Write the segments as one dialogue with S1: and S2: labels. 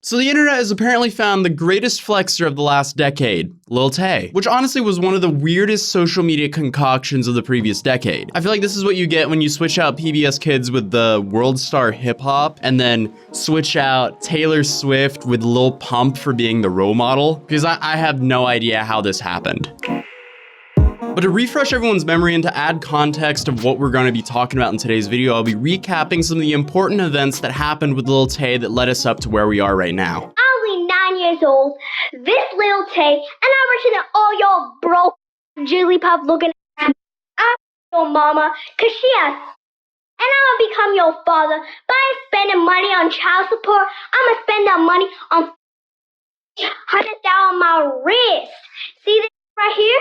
S1: So the internet has apparently found the greatest flexer of the last decade, Lil Tay, which honestly was one of the weirdest social media concoctions of the previous decade. I feel like this is what you get when you switch out PBS Kids with the world star hip hop and then switch out Taylor Swift with Lil Pump for being the role model, because I have no idea how this happened. But to refresh everyone's memory and to add context of what we're going to be talking about in today's video, I'll be recapping some of the important events that happened with Lil Tay that led us up to where we are right now.
S2: I'm only 9 years old, this Lil Tay, and I'm richer than all y'all broke, jigglypuff looking ass. I'm your mama, cause she has, and I'm gonna become your father. But I ain't spending money on child support, I'm gonna spend that money on 100,000 on my wrist. See this right here?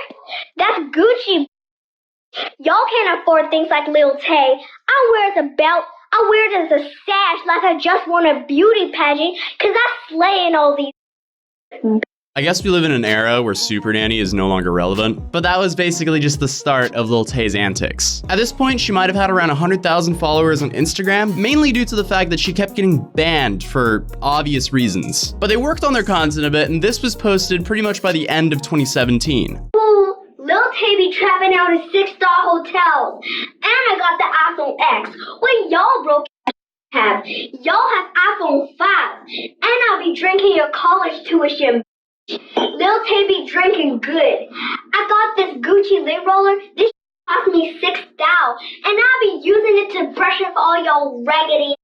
S2: That's Gucci. Y'all can't afford things like Lil Tay. I wear it as a belt. I wear it as a sash like I just won a beauty pageant because I slay in all these.
S1: I guess we live in an era where Super Nanny is no longer relevant, but that was basically just the start of Lil Tay's antics. At this point, she might have had around 100,000 followers on Instagram, mainly due to the fact that she kept getting banned for obvious reasons. But they worked on their content a bit, and this was posted pretty much by the end of 2017.
S2: Lil Tay be trapping out in 6-star hotels, and I got the iPhone X. What y'all broke have? Y'all have iPhone 5, and I'll be drinking your college tuition. Lil Tay be drinking good. I got this Gucci lip roller. This cost me $6, and I'll be using it to brush off all y'all raggedy.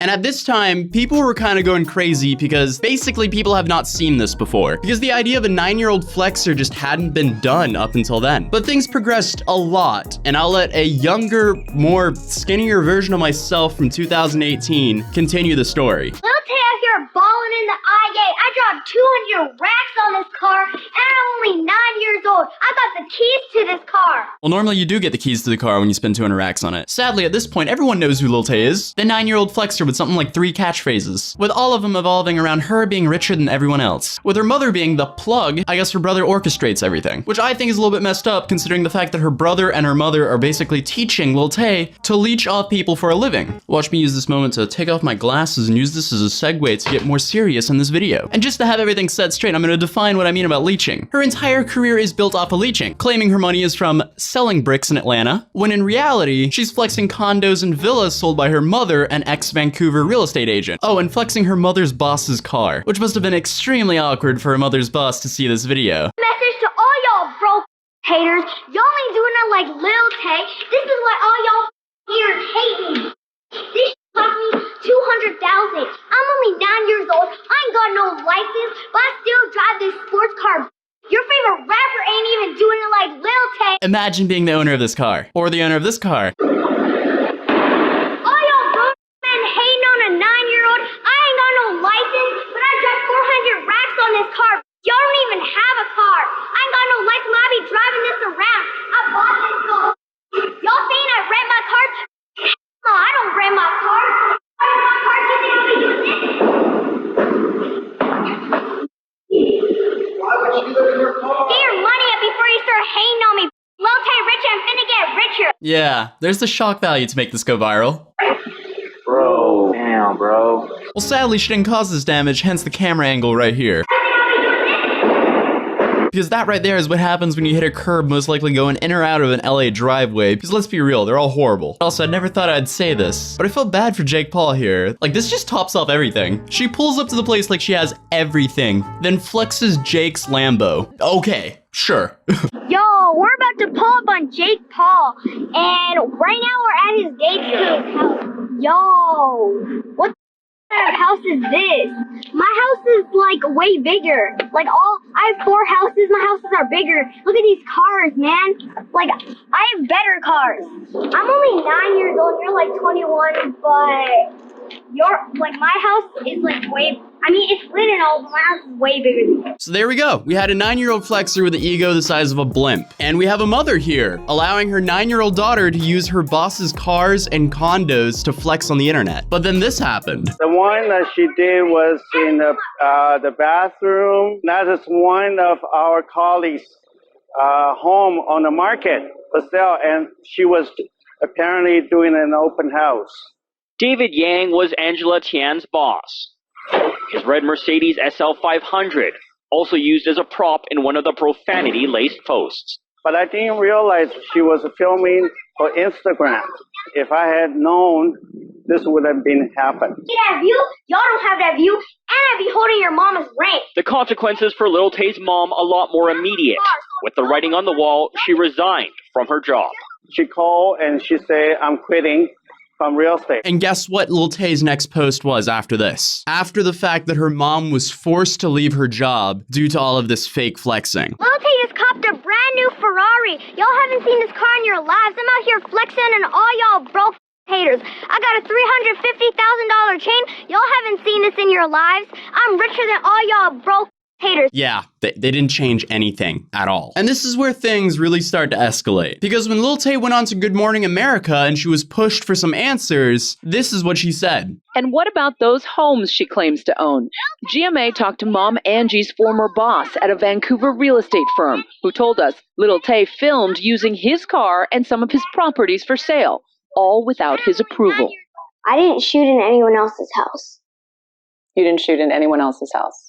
S1: And at this time, people were kind of going crazy because basically people have not seen this before. Because the idea of a 9-year-old flexer just hadn't been done up until then. But things progressed a lot, and I'll let a younger, more skinnier version of myself from 2018 continue the story.
S2: Lil Tay out here balling in the IA. I dropped 200 racks on this car, and I'm only 9 years old. I got the keys to this car.
S1: Well, normally you do get the keys to the car when you spend 200 racks on it. Sadly, at this point, everyone knows who Lil Tay is. The 9-year-old flexer with something like 3 catchphrases, with all of them evolving around her being richer than everyone else. With her mother being the plug, I guess her brother orchestrates everything, which I think is a little bit messed up considering the fact that her brother and her mother are basically teaching Lil Tay to leech off people for a living. Watch me use this moment to take off my glasses and use this as a segue to get more serious in this video. And just to have everything set straight, I'm going to define what I mean about leeching. Her entire career is built off of leeching, claiming her money is from selling bricks in Atlanta, when in reality, she's flexing condos and villas sold by her mother, an ex-Vancouver real estate agent. Oh, and flexing her mother's boss's car, which must have been extremely awkward for her mother's boss to see this video.
S2: Message to all y'all broke haters. Y'all ain't doing it like Lil Tay. This is why all y'all haters hate me. This cost me $200,000. I'm only 9 years old. I ain't got no license, but I still drive this sports car. Your favorite rapper ain't even doing it like Lil Tay.
S1: Imagine being the owner of this car, or the owner of this car.
S2: This car. Y'all don't even have a car. I ain't got no license, but I be driving this around. I bought this car. Y'all saying I rent my car? No, I don't rent my car. I rent my car. Do you think I'll be using this?
S3: Why would you live in your car?
S2: Get your money up before you start hating on me. Lil Tay rich and finna get richer.
S1: Yeah, there's the shock value to make this go viral.
S3: Bro, damn, bro.
S1: Well, sadly, she didn't cause this damage, hence the camera angle right here. Because that right there is what happens when you hit a curb, most likely going in or out of an LA driveway. Because let's be real, they're all horrible. Also, I never thought I'd say this, but I felt bad for Jake Paul here. Like, this just tops off everything. She pulls up to the place like she has everything, then flexes Jake's Lambo. Okay, sure.
S2: Yo, we're about to pull up on Jake Paul, and right now we're at his gates to his house. Yo, what kind of house is this? My house is like way bigger. Like I have 4 houses, my houses are bigger. Look at these cars, man. Like, I have better cars. I'm only 9 years old, you're like 21, but my house is like it's lit and all, but my house is way bigger than you.
S1: So there we go. We had a 9-year-old flexer with an ego the size of a blimp. And we have a mother here, allowing her 9-year-old daughter to use her boss's cars and condos to flex on the internet. But then this happened.
S4: The one that she did was in the bathroom. That is one of our colleagues' home on the market for sale, and she was apparently doing an open house.
S5: David Yang was Angela Tian's boss. his red Mercedes SL 500, also used as a prop in one of the profanity-laced posts.
S4: But I didn't realize she was filming for Instagram. If I had known, this would have been happened.
S2: See that view? Y'all don't have that view, and I'd be holding your mama's ring.
S5: The consequences for Lil Tay's mom a lot more immediate. With the writing on the wall, she resigned from her job.
S4: She called and she said, I'm quitting from real estate.
S1: And guess what Lil Tay's next post was after this? After the fact that her mom was forced to leave her job due to all of this fake flexing.
S2: Lil Tay just copped a brand new Ferrari. Y'all haven't seen this car in your lives. I'm out here flexing and all y'all broke haters. I got a $350,000 chain. Y'all haven't seen this in your lives. I'm richer than all y'all broke haters.
S1: Yeah, they didn't change anything at all. And this is where things really start to escalate. Because when Lil Tay went on to Good Morning America and she was pushed for some answers, this is what she said.
S6: And what about those homes she claims to own? GMA talked to Mom Angie's former boss at a Vancouver real estate firm, who told us Lil Tay filmed using his car and some of his properties for sale, all without his approval.
S2: I didn't shoot in anyone else's house.
S7: You didn't shoot in anyone else's house?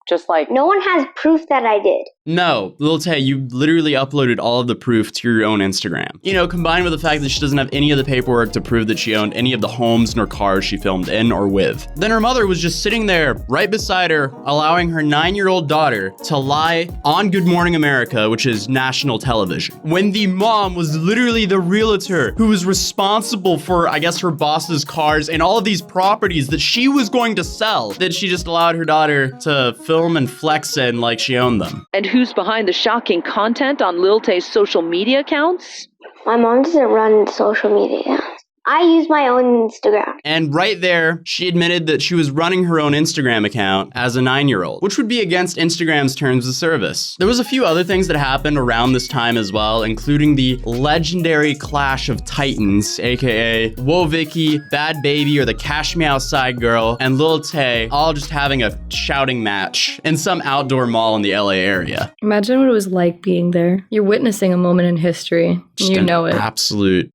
S7: Just like...
S2: No one has proof that I did.
S1: No, Lil Tay, you literally uploaded all of the proof to your own Instagram. You know, combined with the fact that she doesn't have any of the paperwork to prove that she owned any of the homes nor cars she filmed in or with. Then her mother was just sitting there right beside her, allowing her 9-year-old daughter to lie on Good Morning America, which is national television. When the mom was literally the realtor who was responsible for, I guess, her boss's cars and all of these properties that she was going to sell, that she just allowed her daughter to film and flex in like she owned them.
S6: And who's behind the shocking content on Lil Tay's social media accounts?
S2: My mom doesn't run social media. I use my own Instagram.
S1: And right there, she admitted that she was running her own Instagram account as a 9-year-old, which would be against Instagram's terms of service. There was a few other things that happened around this time as well, including the legendary clash of titans, aka Whoa Vicky, Bad Baby, or the Cash Me Outside Girl, and Lil Tay, all just having a shouting match in some outdoor mall in the LA area.
S8: Imagine what it was like being there. You're witnessing a moment in history, and you know it.
S1: Absolute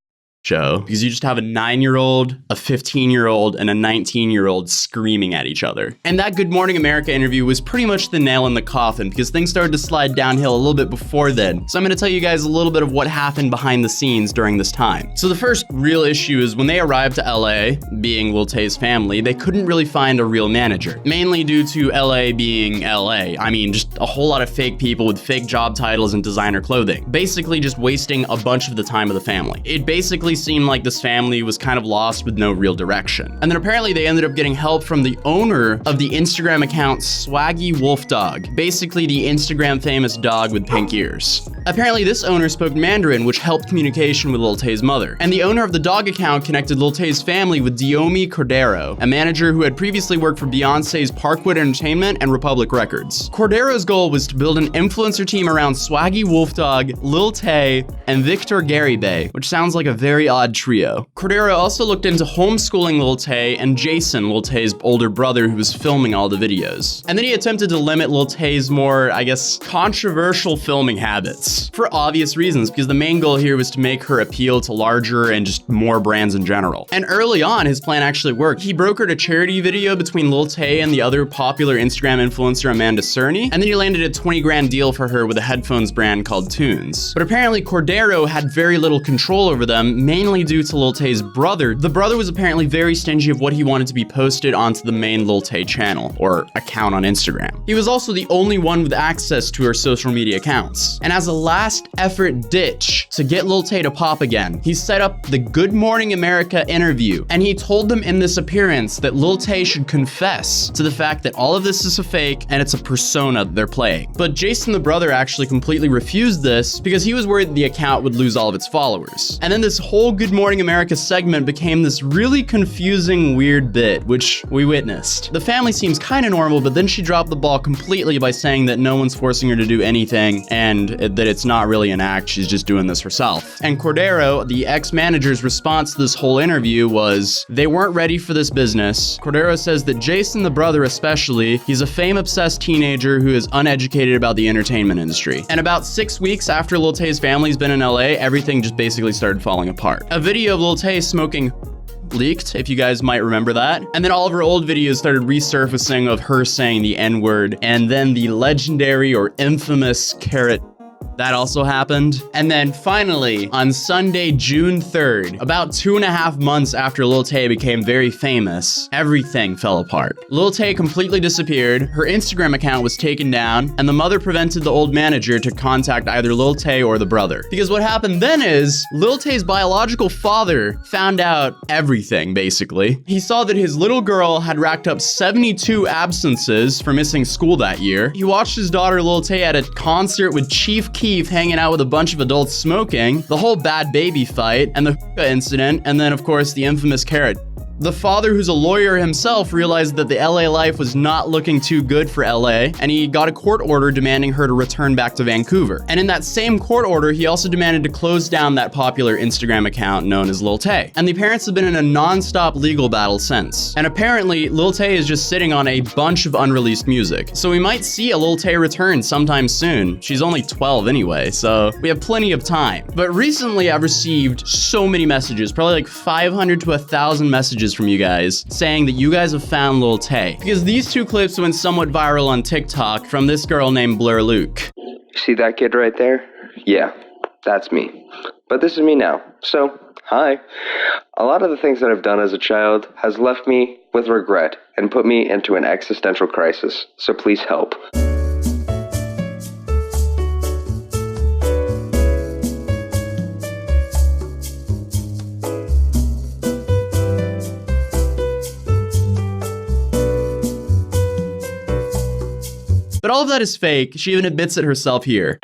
S1: show, because you just have a 9-year-old, a 15-year-old, and a 19-year-old screaming at each other. And that Good Morning America interview was pretty much the nail in the coffin, because things started to slide downhill a little bit before then. So I'm going to tell you guys a little bit of what happened behind the scenes during this time. So the first real issue is when they arrived to LA, being Lil Tay's family, they couldn't really find a real manager, mainly due to LA being LA. I mean, just a whole lot of fake people with fake job titles and designer clothing, basically just wasting a bunch of the time of the family. It basically seemed like this family was kind of lost with no real direction. And then apparently they ended up getting help from the owner of the Instagram account Swaggy Wolf Dog, basically the Instagram famous dog with pink ears. Apparently this owner spoke Mandarin, which helped communication with Lil Tay's mother. And the owner of the dog account connected Lil Tay's family with Diomi Cordero, a manager who had previously worked for Beyonce's Parkwood Entertainment and Republic Records. Cordero's goal was to build an influencer team around Swaggy Wolf Dog, Lil Tay, and Victor Garibay, which sounds like a very odd trio. Cordero also looked into homeschooling Lil Tay and Jason, Lil Tay's older brother, who was filming all the videos. And then he attempted to limit Lil Tay's more, I guess, controversial filming habits. For obvious reasons, because the main goal here was to make her appeal to larger and just more brands in general. And early on, his plan actually worked. He brokered a charity video between Lil Tay and the other popular Instagram influencer Amanda Cerny, and then he landed a 20 grand deal for her with a headphones brand called Tunes. But apparently Cordero had very little control over them, mainly due to Lil Tay's brother. The brother was apparently very stingy of what he wanted to be posted onto the main Lil Tay channel, or account on Instagram. He was also the only one with access to her social media accounts. And as a last effort ditch to get Lil Tay to pop again, he set up the Good Morning America interview, and he told them in this appearance that Lil Tay should confess to the fact that all of this is a fake and it's a persona they're playing. But Jason the brother actually completely refused this because he was worried the account would lose all of its followers. And then this whole Good Morning America segment became this really confusing, weird bit, which we witnessed. The family seems kind of normal, but then she dropped the ball completely by saying that no one's forcing her to do anything and that it's not really an act, she's just doing this herself. And Cordero, the ex-manager's response to this whole interview was, they weren't ready for this business. Cordero says that Jason, the brother especially, he's a fame-obsessed teenager who is uneducated about the entertainment industry. And about 6 weeks after Lil Tay's family's been in LA, everything just basically started falling apart. A video of Lil Tay smoking leaked, if you guys might remember that. And then all of her old videos started resurfacing of her saying the N-word, and then the legendary or infamous carrot. That also happened. And then finally, on Sunday, June 3rd, about 2.5 months after Lil Tay became very famous, everything fell apart. Lil Tay completely disappeared, her Instagram account was taken down, and the mother prevented the old manager to contact either Lil Tay or the brother. Because what happened then is, Lil Tay's biological father found out everything, basically. He saw that his little girl had racked up 72 absences for missing school that year. He watched his daughter Lil Tay at a concert with Chief Keef hanging out with a bunch of adults smoking, the whole bad baby fight, and the hookah incident, and then of course the infamous carrot. The father, who's a lawyer himself, realized that the LA life was not looking too good for LA, and he got a court order demanding her to return back to Vancouver. And in that same court order, he also demanded to close down that popular Instagram account known as Lil Tay. And the parents have been in a non-stop legal battle since. And apparently, Lil Tay is just sitting on a bunch of unreleased music. So we might see a Lil Tay return sometime soon. She's only 12 anyway, so we have plenty of time. But recently, I've received so many messages, probably like 500 to 1,000 messages from you guys saying that you guys have found Lil Tay, because these two clips went somewhat viral on TikTok from this girl named Blur Luke.
S9: See that kid right there? Yeah, that's me. But this is me now. So, hi. A lot of the things that I've done as a child has left me with regret and put me into an existential crisis. So please help.
S1: But all of that is fake. She even admits it herself here.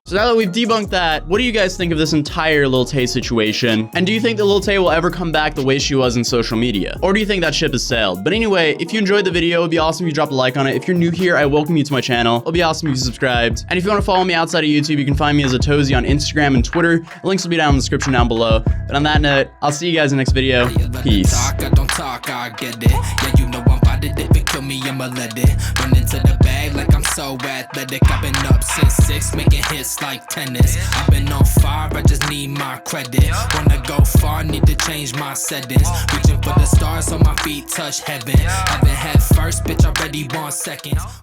S1: So now that we've debunked that, what do you guys think of this entire Lil Tay situation? And do you think that Lil Tay will ever come back the way she was in social media? Or do you think that ship has sailed? But anyway, if you enjoyed the video, it'd be awesome if you dropped a like on it. If you're new here, I welcome you to my channel. It'll be awesome if you subscribed. And if you want to follow me outside of YouTube, you can find me as Atozy on Instagram and Twitter. The links will be down in the description down below. But on that note, I'll see you guys in the next video. Peace.
S10: I'ma let it run into the bag like I'm so athletic. I've been up since 6, making hits like tennis. I've been on fire, I just need my credit. Wanna go far, need to change my settings. Reaching for the stars so my feet touch heaven. Haven't had first, bitch, already want seconds.